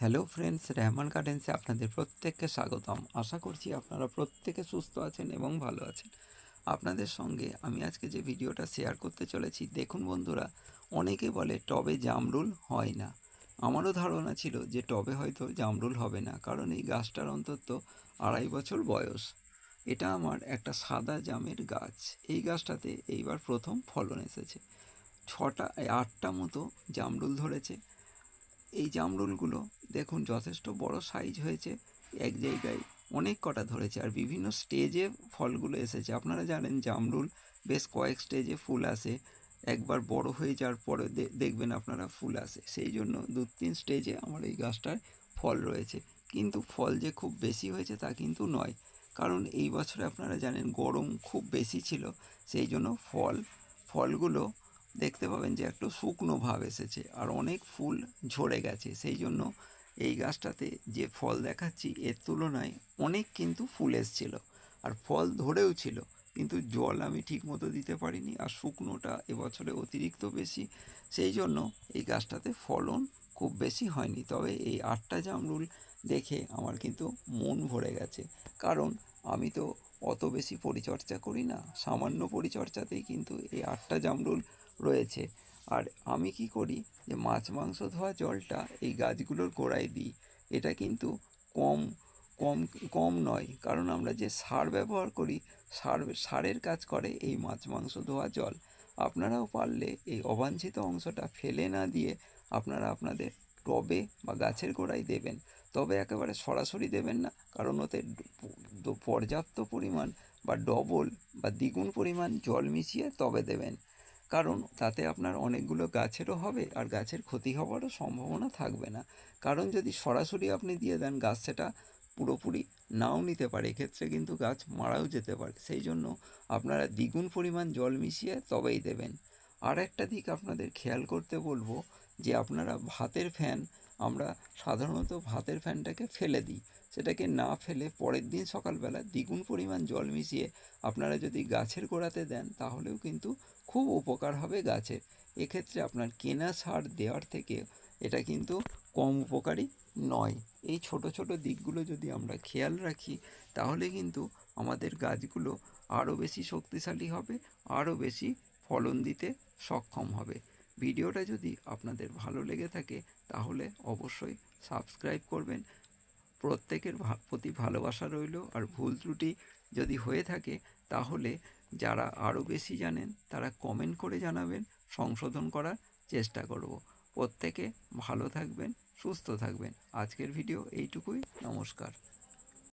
Hello friends, Rehman গার্ডেন্সে আপনাদের প্রত্যেককে স্বাগতম। আশা করছি আপনারা প্রত্যেকে সুস্থ আছেন এবং ভালো আছেন। আপনাদের সঙ্গে আমি আজকে যে ভিডিওটা শেয়ার করতে চলেছি, দেখুন বন্ধুরা, অনেকে বলে টবে জামরুল হয় না। আমারও ধারণা ছিল যে টবে হয়তো জামরুল হবে না, কারণ এই গাছটার অন্তত 2.5 বছর বয়স। এটা আমার একটা সাদা জামের গাছ। এই গাছটাতে এইবার প্রথম ফলন এসেছে। 8টা মতো জামরুল ধরেছে। এই জামরুলগুলো দেখুন যথেষ্ট বড় সাইজ হয়েছে, এক জায়গায় অনেক কটা ধরেছে, আর বিভিন্ন স্টেজে ফলগুলো এসেছে। আপনারা জানেন জামরুল বেশ কয়েক স্টেজে ফুল আসে, একবার বড় হয়ে যাওয়ার পরে দেখবেন আপনারা ফুল আসে। সেই জন্য 2-3 স্টেজে আমার এই গাছটার ফল রয়েছে। কিন্তু ফল যে খুব বেশি হয়েছে তা কিন্তু নয়, কারণ এই বছরে আপনারা জানেন গরম খুব বেশি ছিল। সেই জন্য ফলগুলো দেখতে পাবেন যে একটু শুকনো ভাব এসেছে, আর অনেক ফুল ঝরে গেছে। সেই জন্য এই গাছটাতে যে ফল দেখাচ্ছি এর তুলনায় অনেক কিন্তু ফুল এসছিল, আর ফল ধরেও ছিল, কিন্তু জল আমি ঠিক মতো দিতে পারিনি, আর শুকনোটা এবছরে অতিরিক্ত বেশি। সেই জন্য এই গাছটাতে ফলন খুব বেশি হয়নি। তবে এই 8টা জামরুল দেখে আমার কিন্তু মন ভরে গেছে, কারণ আমি তো অত বেশি পরিচর্যা করি না, সামান্য পরিচর্যাতেই কিন্তু এই 8টা জামরুল রয়েছে। আর আমি কি করি, যে মাছ মাংস ধোয়া জলটা এই গাছগুলোর গোড়ায় দিই। এটা কিন্তু কম কম কম নয়, কারণ আমরা যে সার ব্যবহার করি, সারের কাজ করে এই মাছ মাংস ধোয়া জল। আপনারাও পারলে এই অবাঞ্ছিত অংশটা ফেলে না দিয়ে আপনারা আপনাদের টবে বা গাছের গোড়ায় দেবেন। তবে একেবারে সরাসরি দেবেন না, কারণ ওতে পর্যাপ্ত পরিমাণ বা ডবল বা দ্বিগুণ পরিমাণ জল মিশিয়ে তবে দেবেন, কারণ তাতে আপনার অনেকগুলো গাছেরও হবে আর গাছের ক্ষতি হওয়ারও সম্ভাবনা থাকবে না। কারণ যদি সরাসরি আপনি দিয়ে দেন, গাছ সেটা পুরোপুরি নাও নিতে পারে, এক্ষেত্রে কিন্তু গাছ মারাও যেতে পারে। সেই জন্য আপনারা দ্বিগুণ পরিমাণ জল মিশিয়ে তবেই দেবেন। আর একটা দিক আপনাদের খেয়াল করতে বলবো, যে আপনারা ভাতের ফ্যান, আমরা সাধারণত ভাতের ফ্যানটাকে ফেলে দিই, সেটাকে না ফেলে পরের দিন সকালবেলা দ্বিগুণ পরিমাণ জল মিশিয়ে আপনারা যদি গাছের গোড়াতে দেন, তাহলেও কিন্তু খুব উপকার হবে গাছের। এক্ষেত্রে আপনার কেনা সার দেওয়ার থেকে এটা কিন্তু কম উপকারী নয়। এই ছোট ছোট দিকগুলো যদি আমরা খেয়াল রাখি, তাহলে কিন্তু আমাদের গাছগুলো আরও বেশি শক্তিশালী হবে, আরও বেশি ফলন দিতে সক্ষম হবে। ভিডিওটা যদি আপনাদের ভালো লেগে থাকে, তাহলে অবশ্যই সাবস্ক্রাইব করবেন। প্রত্যেকের প্রতি ভালোবাসা রইল। আর ভুল ত্রুটি যদি হয়ে থাকে, তাহলে যারা আরও বেশি জানেন তারা কমেন্ট করে জানাবেন, সংশোধন করার চেষ্টা করব। প্রত্যেকে ভালো থাকবেন, সুস্থ থাকবেন। আজকের ভিডিও এইটুকুই। নমস্কার।